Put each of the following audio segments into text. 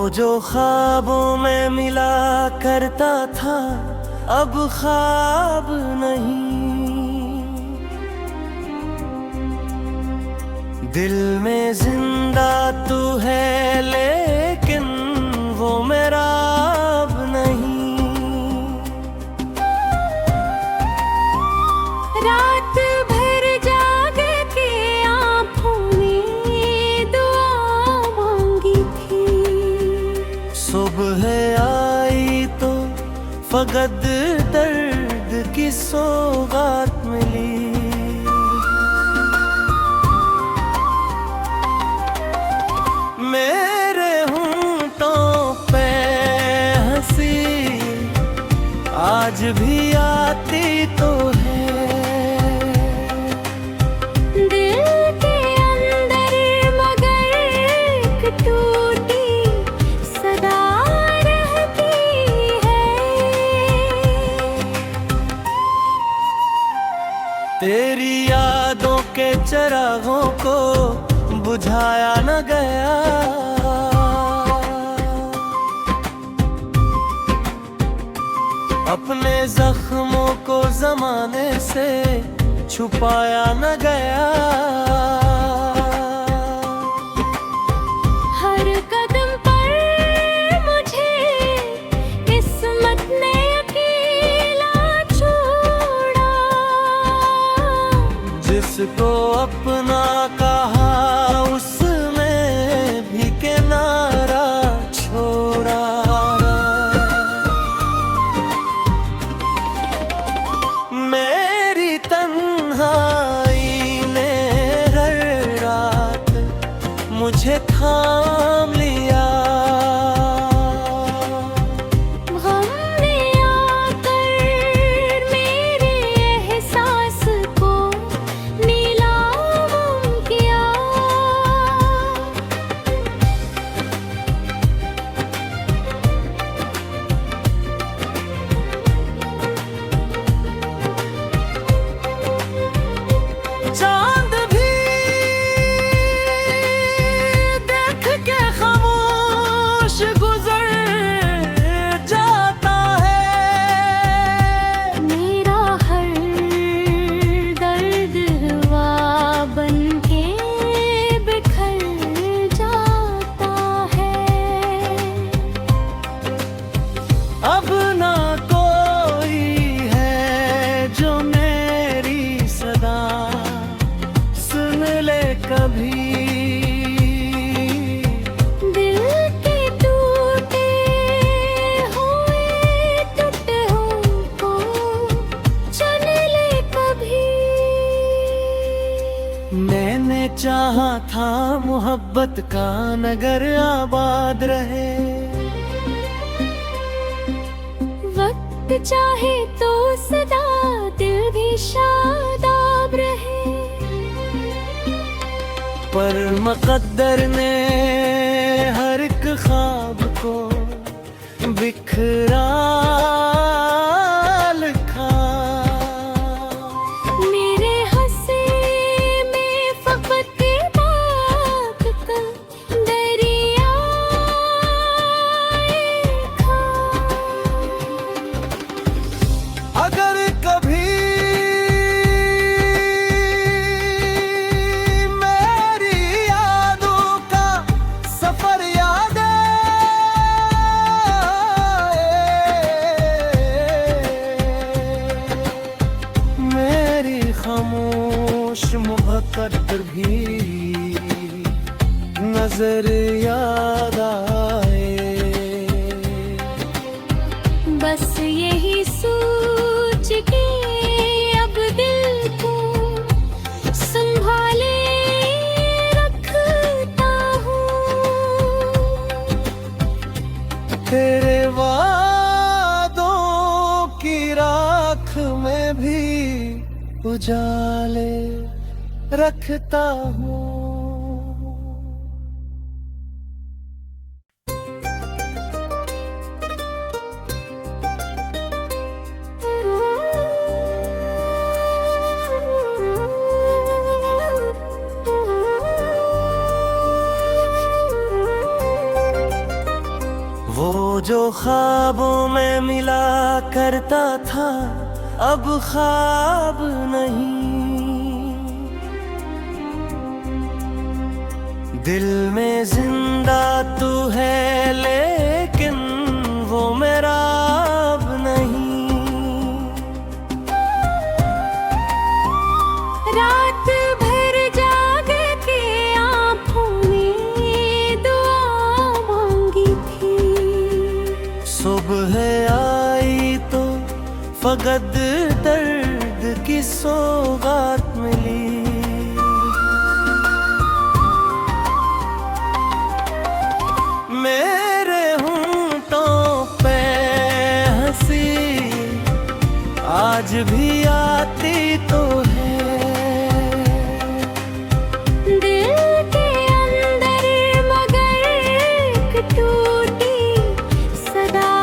जो ख्वाबों में मिला करता था अब ख्वाब नहीं। दिल में जिंदा तू है लेकिन वो मेरा अब नहीं। रात भर जाग के आँखों में दुआ मांगी थी। सुबह आई तो फकत दर्द की सौगात मिली। मेरे होंठों पे हंसी आज भी आती तो है। दिल के अंदर मगर एक टूटी सदा रहती है। तेरी यादों के चिरागों को बुझाया न गया। अपने जख्मों को जमाने से छुपाया न गया। हर कदम पर मुझे किस्मत ने अकेला छोड़ा। जिसको अपना कहा उसमें भी किनारा छोड़ा। मेरी तन्हाई ने हर रात मुझे थाम लिया। गम ने आकर मेरे एहसास को नीलाम किया। चांद भी देख के खामोश गुजर जाता है। मेरा हर दर्द हवा बन के बिखर जाता है। अब ना कोई है जो मेरी सदा सुन ले कभी। दिल के टूटे हुए टुकड़ों को चुन ले कभी। मैंने चाहा था मोहब्बत का नगर आबाद रहे। वक्त चाहे तो सदा दिल भी शादाब रहे। पर मुक़द्दर ने हर एक ख्वाब को बिखरा लिखा। मेरे हंसे में फकत बात का दरिया था। अगर कभी मेरी यादों का सफर याद आए, मेरी खामोश मुहब्बत भी नजर याद आए। बस यही सोच के अब दिल को संभाले रखता हूँ। तेरे वादों की राख में भी उजाले रखता हूँ। वो जो ख्वाबों में मिला करता था अब ख्वाब नहीं, दिल में जिंदा तू है लेकिन वो मेरा अब नहीं। रात भर जाग के आँखों में दुआ मांगी थी, सुबह आई तो फकत दर्द की सौगात मिली। मेरे होंठों पे हंसी आज भी आती तो है, दिल के अंदर मगर एक टूटी सदा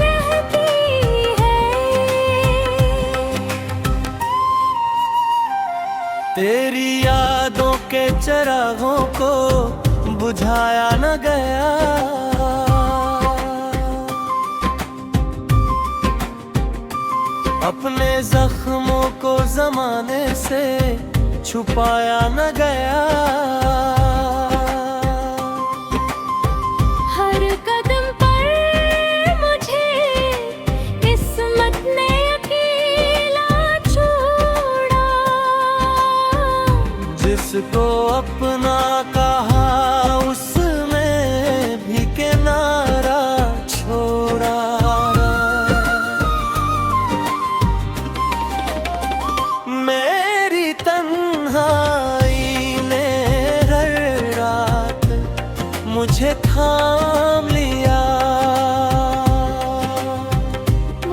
रहती है। तेरी यादों के चिरागों को बुझाया न गया, अपने जख्मों को जमाने से छुपाया न गया। हर कदम पर मुझे किस्मत ने अकेला छोड़ा, जिसको अपना कहा उसमें भी किनारा छोड़ा। मेरी तन्हाई ने हर रात मुझे थाम लिया,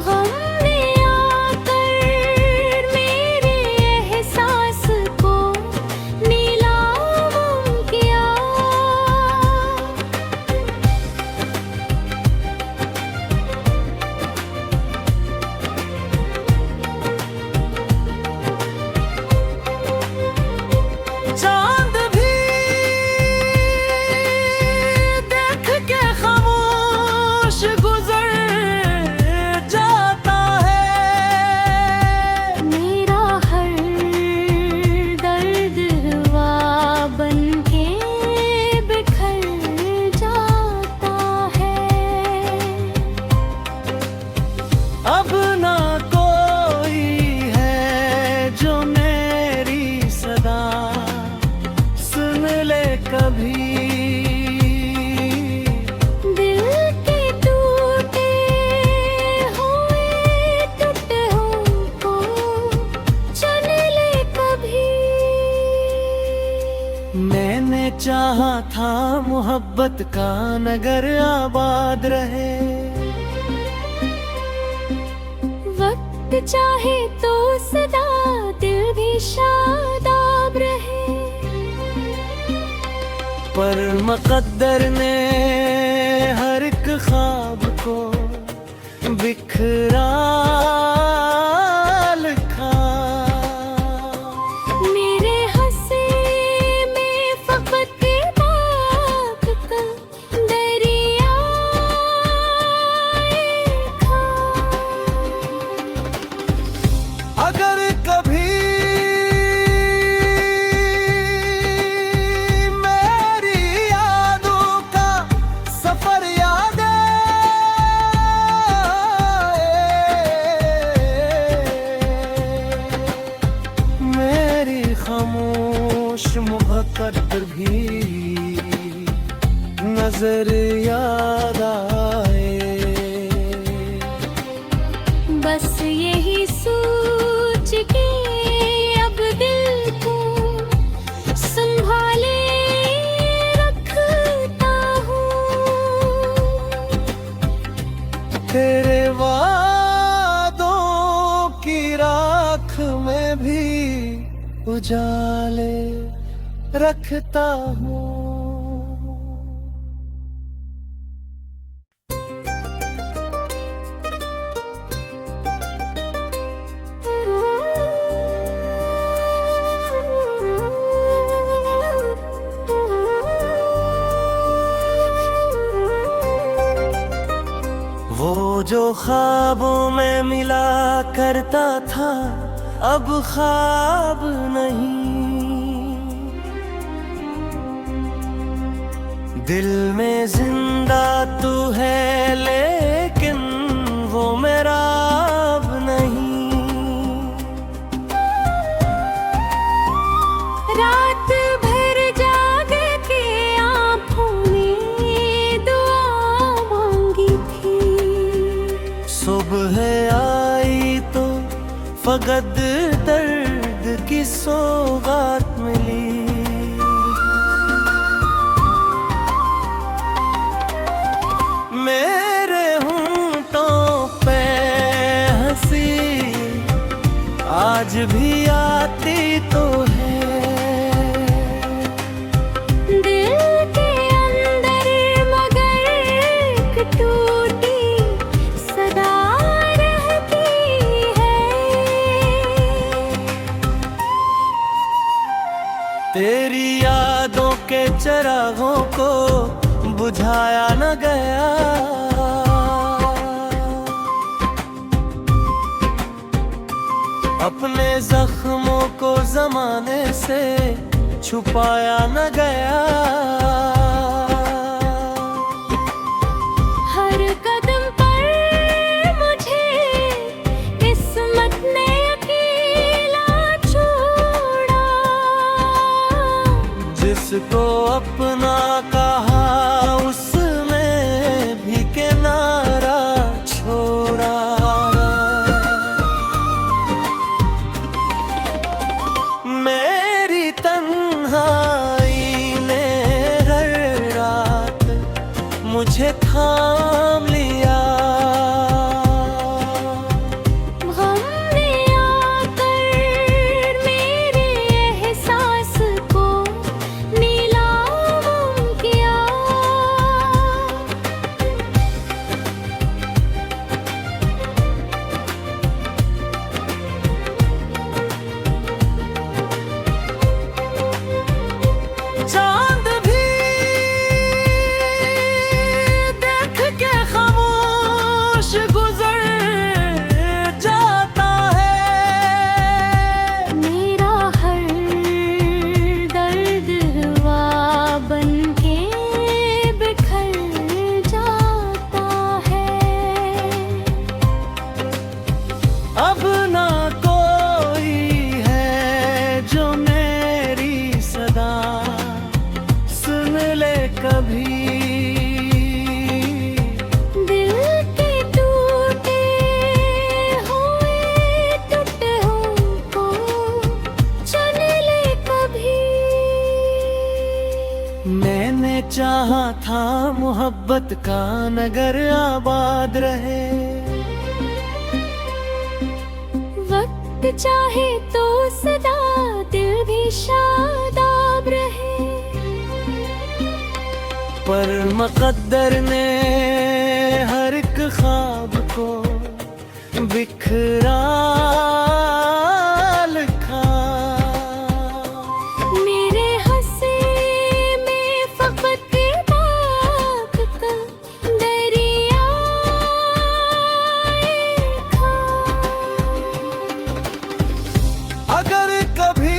गम ने आकर मेरे एहसास को नीलाम किया। चांद भी देख के खामोश गुजर जाता है, मेरा हर दर्द हुआ बन के बिखर जाता है। अब ना कोई है जो मेरी सदा सुन ले कभी। दिल के टूटे हुए टुटहों को चुन ले कभी। मैंने चाहा था मोहब्बत का नगर आबाद रहे, वक्त चाहे तो सदा दिल भी शादाब रहे, पर मुकद्दर ने हर एक ख्वाब को बिखरा लिखा। मेरे हंसे में फकत बात का दरिया था। अगर कभी मेरी यादों का सफर याद आए, मेरी खामोश मुहब्बत भी नजर याद आए, बस यही सोच के अब दिल को संभाले रखता हूँ। तेरे वादों की राख में भी उजाले रखता हूँ। जो ख्वाबों में मिला करता था अब ख्वाब नहीं, दिल में जिंदा तू है लेकिन वो मेरा अब नहीं। रात भर जाग के आँखों में दुआ मांगी थी, सुबह आई तो फकत दर्द की सौगात मिली। मेरे होंठों पे हंसी आज भी आती तो है, दिल के अंदर मगर एक टूटी सदा रहती है। तेरी यादों के चिरागों को बुझाया न गया, अपने जख्मों को जमाने से छुपाया न गया। हर कदम पर मुझे किस्मत ने अकेला छोड़ा, जिसको अपना कहा उसने भी किनारा छोड़ा। मेरी तन्हाई ने हर रात मुझे थाम लिया, गम ने आकर मेरे एहसास को नीलाम किया। चांद भी देख के खामोश गुजर जाता है। मेरा हर दर्द हवा बन के बिखर जाता है। अब ना कोई है जो मेरी सदा सुन ले कभी, दिल के टूटे हुए टुकड़ों को चुन ले कभी। मैंने चाहा था मोहब्बत का नगर आबाद रहे, वक्त चाहे तो सदा दिल भी शादाब रहे। पर मुक़द्दर ने हर एक ख्वाब को बिखरा लिखा। मेरे हंसे में फकत बात का दरिया था। अगर कभी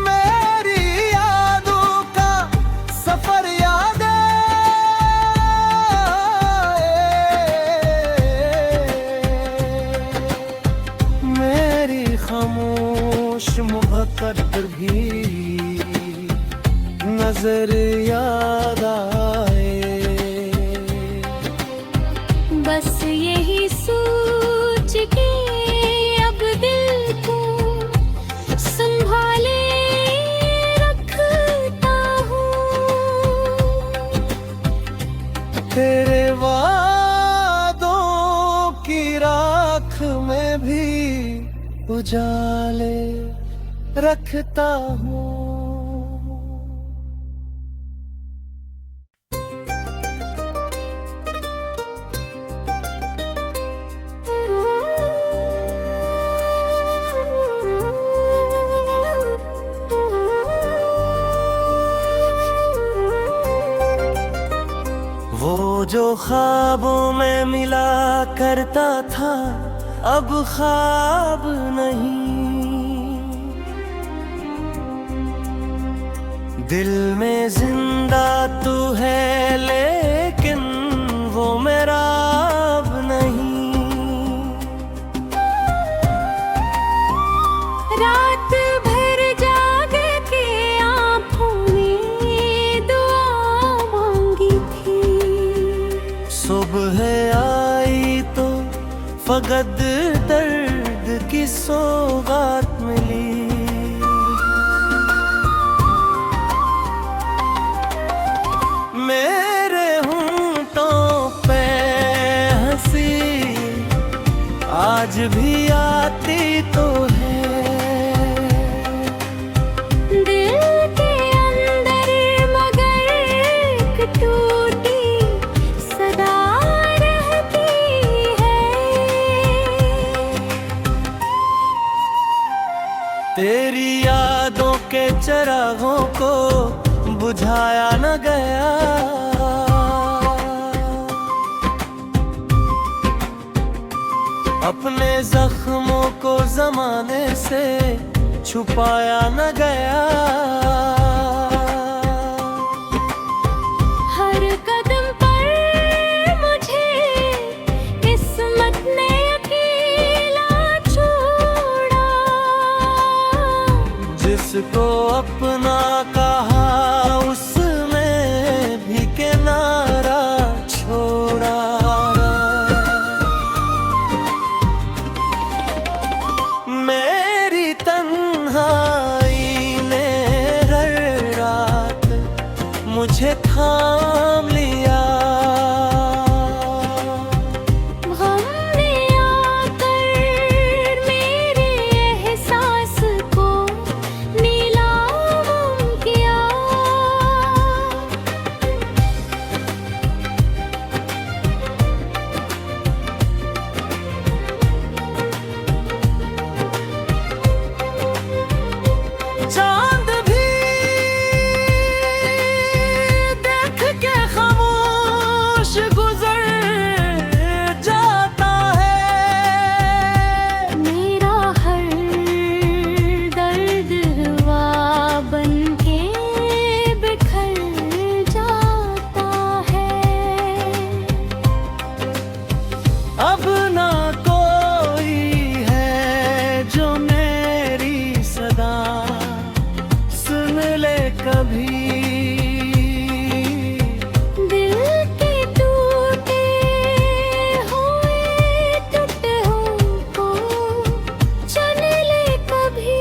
मेरी यादों का सफर याद आए, मेरी खामोश मुक़द्दर भी नजर याद आए। बस यही सोच के अब दिल को संभाले रखता हूँ। तेरे वादों की राख में भी उजाले रखता हूँ। जो ख्वाबों में मिला करता था अब ख्वाब नहीं। दिल में जिंदा तू है लेकिन वो मेरा अब नहीं। रात भर जाग के आँखों में दुआ मांगी थी। सुबह आई तो फकत दर्द की सौगात मिली। मेरे होंठों पे हंसी आज भी आती तो है। दिल के अंदर मगर एक टूटी सदा रहती है। तेरी यादों के चिरागों को बुझाया न गया। अपने जख्मों को जमाने से छुपाया न गया। हर कदम पर मुझे किस्मत ने अकेला छोड़ा। जिसको अपना कहा उसने भी किनारा छोड़ा। मेरी तन्हाई ने हर रात मुझे थाम लिया। गम ने आकर मेरे एहसास को नीलाम किया। चांद भी देख के खामोश गुजर जाता है। मेरा हर दर्द हुआ बन के बिखर जाता है। अब ना कोई है जो मेरी सदा सुन ले कभी। दिल के टूटे हुए टुटहों को चुन ले कभी।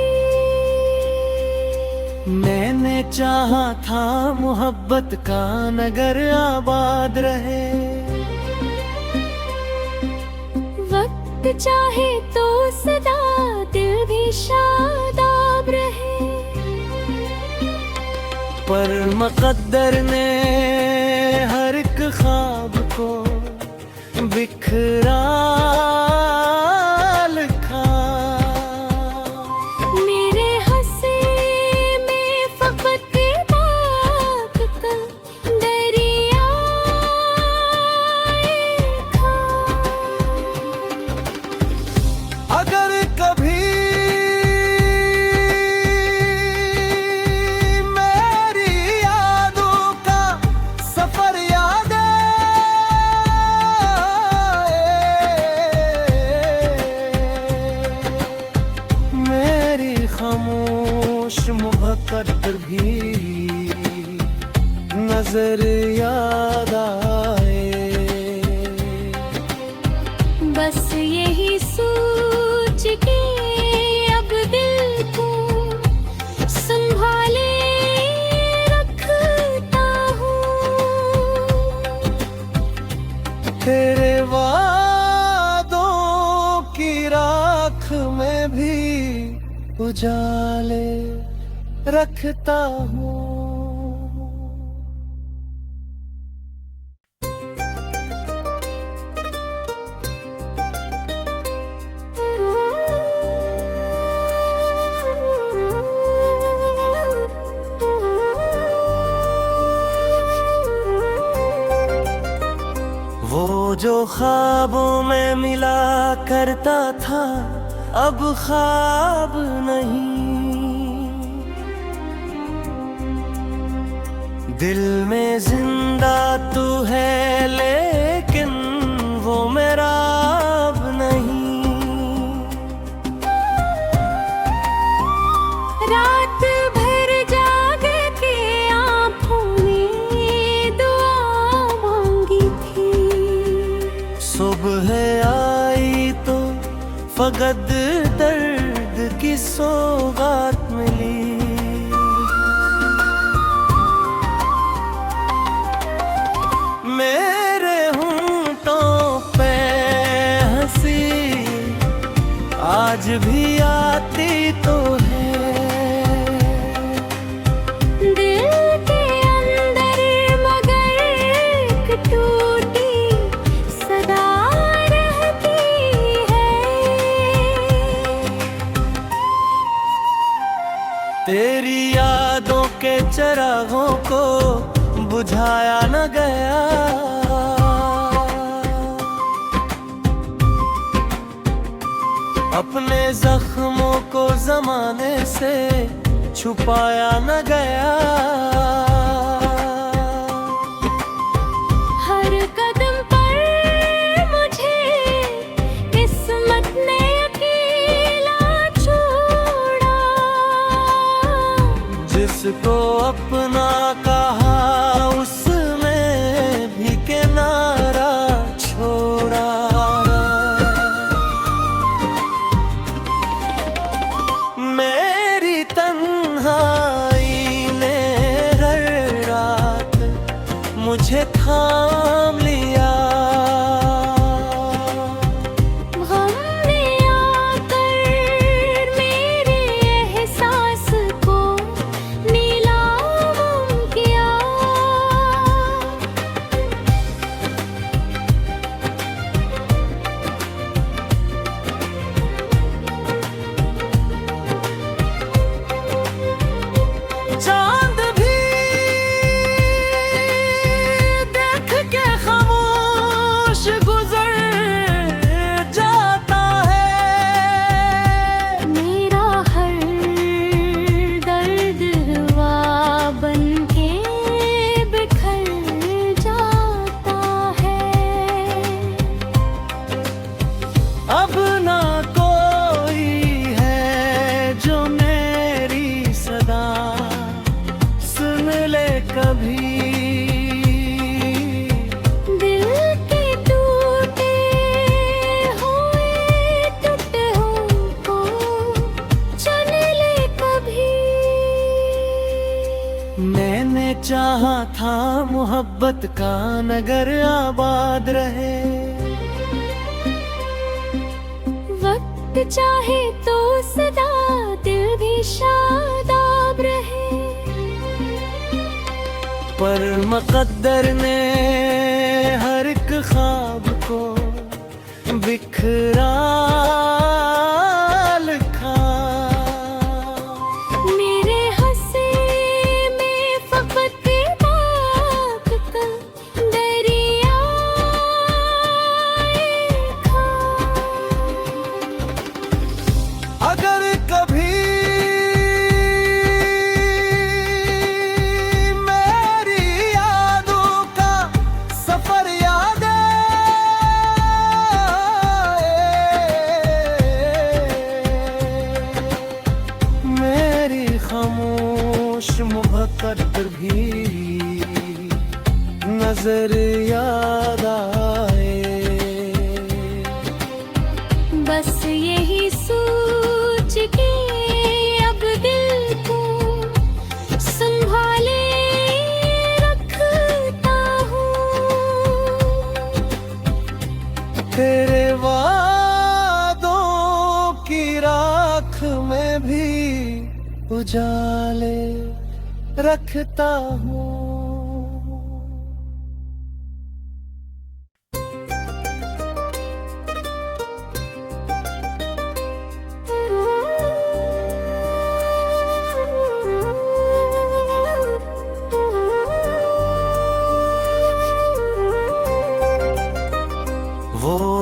मैंने चाहा था मोहब्बत का नगर आबाद रहे। वक्त चाहे तो सदा दिल भी शादाब रहे। पर मुक़द्दर ने हर एक ख्वाब को बिखरा लिखा। मेरे हंसे में फकत बात का दरिया था। अगर कभी मेरी यादों का सफर याद आए, मेरी खामोश मुहब्बत भी नजर याद आए। बस यही सोच के अब दिल को संभाले रखता हूँ। तेरे वादों की राख में भी उजाले रखता हूँ। जो ख्वाबों में मिला करता था अब ख्वाब नहीं। दिल में जिंदा तू है लेकिन वो मेरा अब नहीं। रात भर जाग के आँखों में दुआ मांगी थी। सुबह आई तो फकत दर्द की सौगात मिली। मेरे होंठों पे हंसी आज भी आती तो है। दिल के अंदर मगर एक टूटी सदा रहती है। तेरी यादों के चिरागों को बुझाया न गया। अपने जख्मों को जमाने से छुपाया न गया। हर कदम पर मुझे किस्मत ने अकेला छोड़ा। जिसको अपना कहा उसने भी किनारा छोड़ा। मेरी तन्हाई ने हर रात मुझे थाम लिया। गम ने आकर मेरे एहसास को नीलाम किया। चांद भी देख के खामोश गुजर जाता है। मेरा हर दर्द हुआ बन के बिखर जाता है। अब ना कोई है जो मेरी सदा सुन ले कभी। दिल के टूटे हुए टुकड़ों को चुन ले कभी। मैंने चाहा था मोहब्बत का नगर आबाद रहे। वक्त चाहे तो सदा दिल भी शादाब रहे। पर मुक़द्दर ने हर एक ख्वाब को बिखरा लिखा। मेरे हंसे में फकत बात का दरिया था। अगर कभी मेरी यादों का सफर याद आए, मेरी खामोश मुक़द्दर भी नजर याद आए। बस यही सोच के अब दिल को संभाले रखता हूँ। तेरे वादों की राख में भी उजाले रखता हूँ।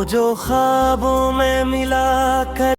जो ख्वाबों में मिला कर